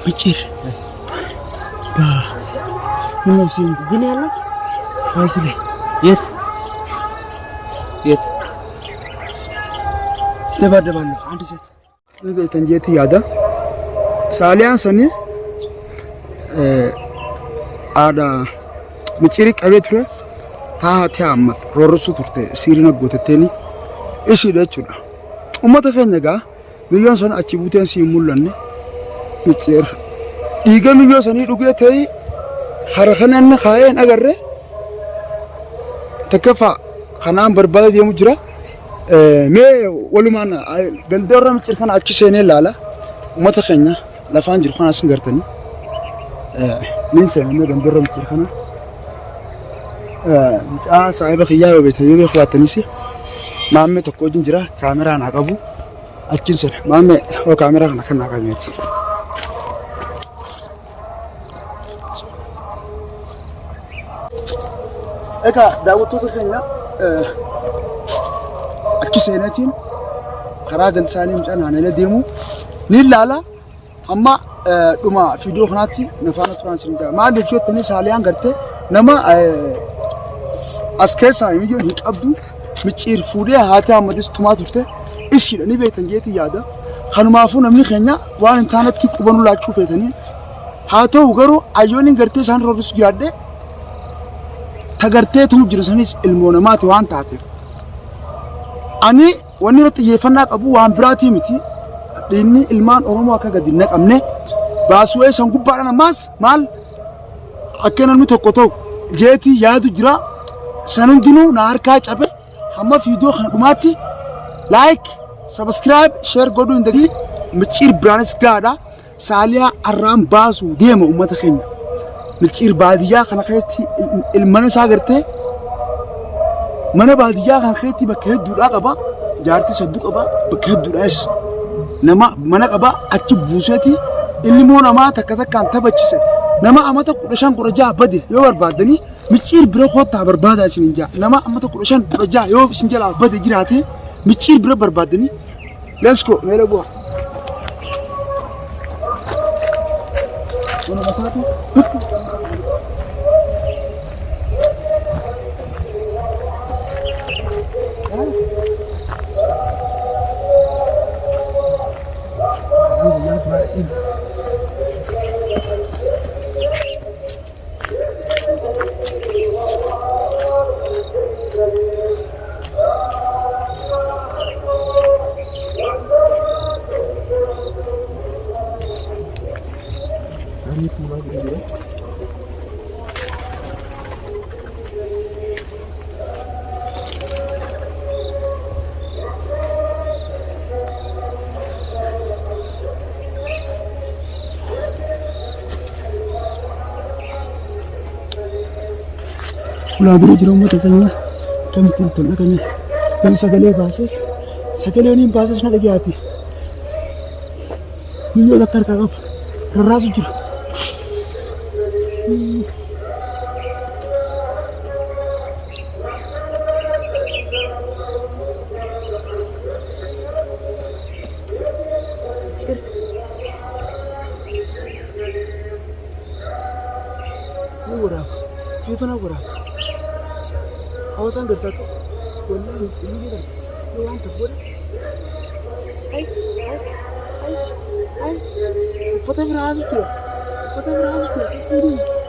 مچير با من نسيم زين يلا فازلي يت دبادبالو عندي ست بيتن جيتي يادا ساليان سني آدا مچيري قبيتره تااتي أمت رورسو ترتي سيرنا غوتتني إيشي دچودا أمتا فنجا مليون سنة أشيبوتين سيمولن مچير ديغا مليون سنة دوغي تاي خرخنن خاين أغره تكفى خنام برباد يوم جرا مي ولمانا دلدور مچير كان أكيسيني لالا أمتا خنيا لافان جير خانا سنغرتني من سنة مي دلدور مچير خانا صاحب خيار بيته يبي خواتني سي مامي تكوجين جرا كاميرا ناقبو أكين سر مامي هو كاميرا نكنا قاميتي إكا داوتو تخينا أكيسيناتين خراجن سالم جانا أنا لديمو نيلالا أما دوما فيديو خناتي نفانا ترانسلنجا ما لجيو تني ساليان قرتي نما أسكيسا يميجو هيكابدو مچير فودي هاتا مدس توماتورته إيشي لني بيتن جيتي يادا خنمافو نمني خينا وان انتانت كي قبنو لا تشوفيتني هاتو وغرو ايونين غرتي سان رورس جاده تغرتي تو جرسنيس المونمات وان تاتي اني وني رت يفنا قبو وان براتي متي ديني المان اورومو كا غدي نقمنه باسوي سان غبارنا ماس مال اكنن مي توكوتو جيتي يادو جرا سنندنو ناركا چابه هما فيديو خدماتي لايك سبسكرايب شير غدو اندغي مچير برانس غادا ساليا ارام باسو ديما امته خينا مچير باديا خنا خيتي المنسا غرتي من باديا خنا خيتي بكهدو دقبا جارتي صدق قبا بكهدو داش نما من قبا اكي بوسيتي اللي مو نما تكتكان تبچسه نما امته قدشان قرجا بده يو بربادني مچير برو خوتا بربادا سنجا نما امته قدشان قرجا يو سنجلا بده جراتي مچير برو بربادني ليتس جو ميلبو ولا مساتو لا أدري جرام متفقين كم تنتظر كني كن سكالي باسس سكالي ونين باسس نلاقياتي ميو لكر كعب كراسو جرا فيتنا برا أوسان برساتو والله نشيل كده لو أنت بقول أي فتح براسك كده فتح براسك كده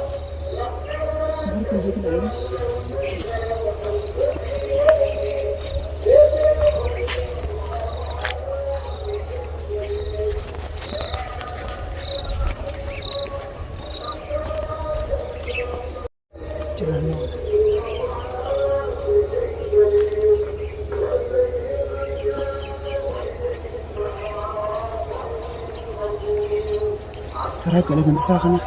أسكراك لك أنت ساخنة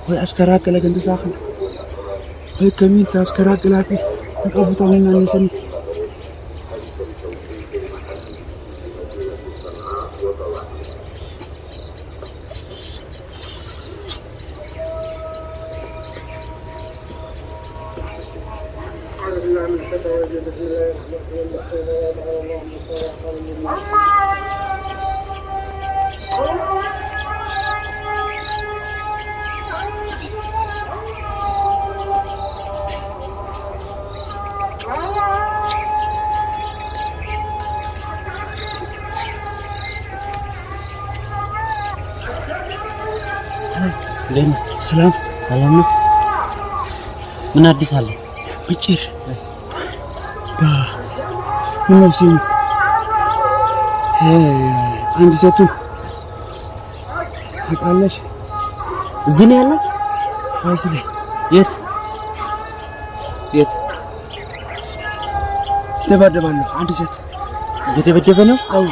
وي أسكراك لك أنت ساخنة وي كمين تأسكراك لاتي نقابو طالنا نسني ሰላም ሰላም ነው። ምን አዲስ አለ? ምጭር ምን ሲም አንድ ሰቱ አቃለሽ እዚህ ነው ያለው? ወይስ ላይ የት ደባደባለሁ? አንድ ሴት እየደበደበ ነው። አዎ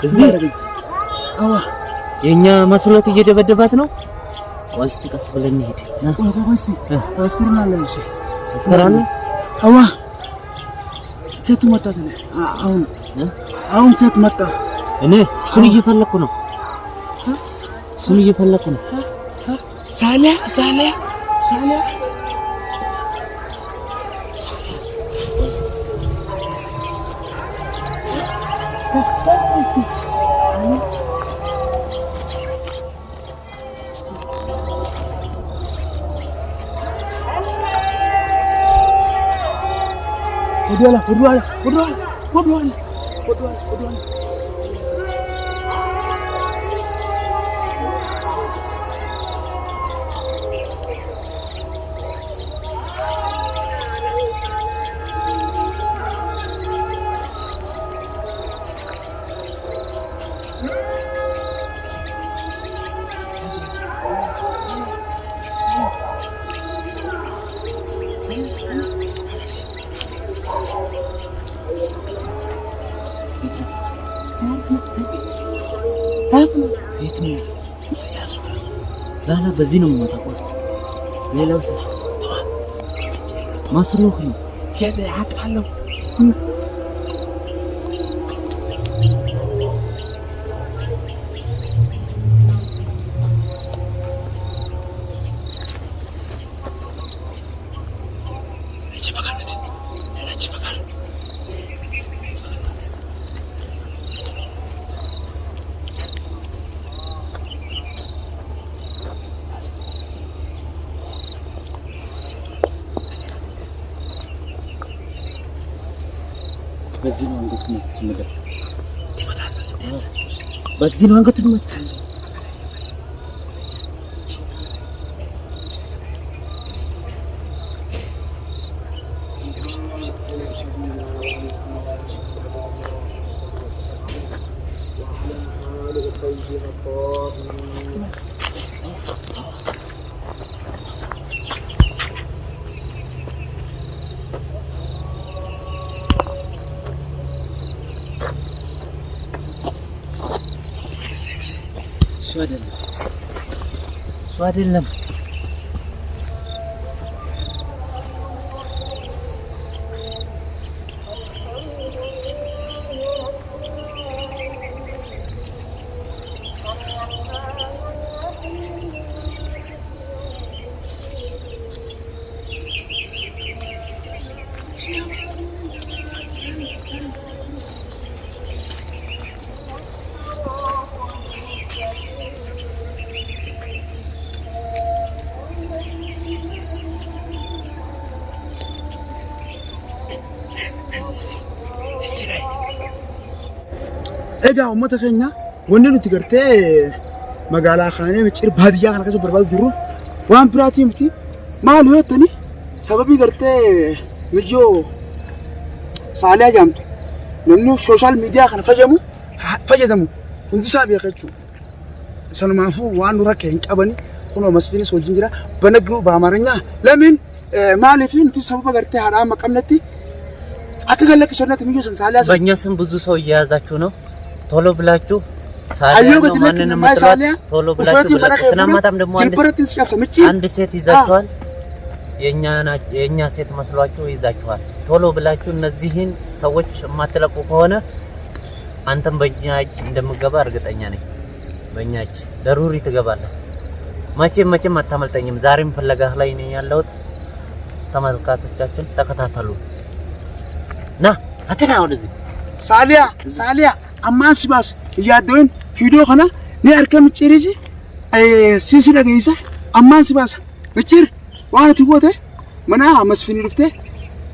እዚህ አዎ የኛ መስሎት እየደበደባት ነው። ወይስ ቀስ ብለን እንሂድ? ወይስ አስከራናለሽ? እሺ አስከራና አዋ ከቱ መጣ አሁን ከቱ መጣ? እኔ እሱን እየፈለኩ ነው። ሳሊያ ወደኋላ ላላ በዚህ ነው የምታውቀው። ሌላው ሰው መስሎህ ነው ያጣለው። በዚህ ነው አንገቱን የምትመጣው። በዚህ ነው አንገቱን የምትመጣው። እሱ አይደለም egaa uummata keenya wanni nuti gartee magaalaa kaanee micir baadiyyaa kana keessa barbaadu jirruuf waan biraatii miti maal yoo jettani sababii gartee miyyoo saaliyaa jaamtu namni sooshaal miidiyaa kana fayyadamu hundisaa beeka jechuudha. Sanumaafuu waan nu rakkee hin qabani kunoo masfiinis wajjin jira banagnu baamaranya ለምን ማለፊ nuti sababa gartee haadhaa maqamnetti akka gallakki sonnati miyyoo saaliyaa በእኛ ስም ብዙ ሰው እየያዛችሁ ነው። ቶሎ ብላችሁ ሳሊያ ነው ማንንም መጥራት ቶሎ ብላችሁ ትናማታም ደግሞ አንድ ሴት ይዛችኋል። የኛ ሴት መስሏችሁ ይዛችኋል። ቶሎ ብላችሁ እነዚህን ሰዎች የማትለቁ ከሆነ አንተም በእኛ እጅ እንደምገባ እርግጠኛ ነኝ። በእኛ እጅ ደሩሪ ትገባለህ። መቼም አታመልጠኝም። ዛሬም ፍለጋህ ላይ ነኝ ያለሁት። ተመልካቾቻችን ተከታተሉ። ና አተና ወደዚህ ሳሊያ አማን ሲባስ እያደውን ቪዲዮ ከና ነርከ ምጭሪዚ ሲሲ ደገይሳ አማን ሲባስ ምጭር ዋና ትጎተ መና መስፍኒ ድፍተ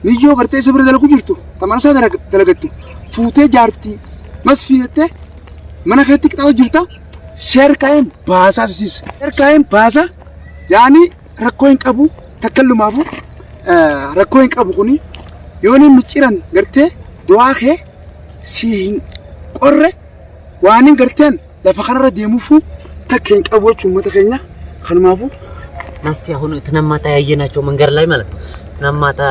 ልጆ ገርቴ ሰብረ ደለኩ ጅርቱ ተማንሳ ደለገቱ ፉቴ ጃርቲ መስፊነተ መና ከቲ ቅጣው ጅርታ شركاين باسا سيس شركاين باسا يعني ركوين كابو تكلم أفو ركوين كابو كوني يوني متشيران قرتي دواخي سين قرة وانين قرتين لفخنا رديموفو تكين كابو شو متخيلنا خلمافو ناستي هون تنمّاتا ያየናቸው መንገር ላይ ማለት ነው ተነማታ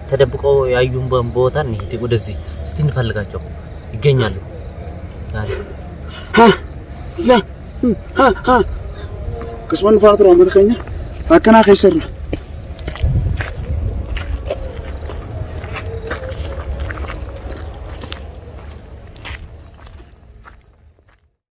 ተደብቀው ያዩን ቦታ እንሂድ ወደዚህ እስቲ እንፈልጋቸው ይገኛሉ لا ها كسبان فاترة متخيلنا فكنا خيسر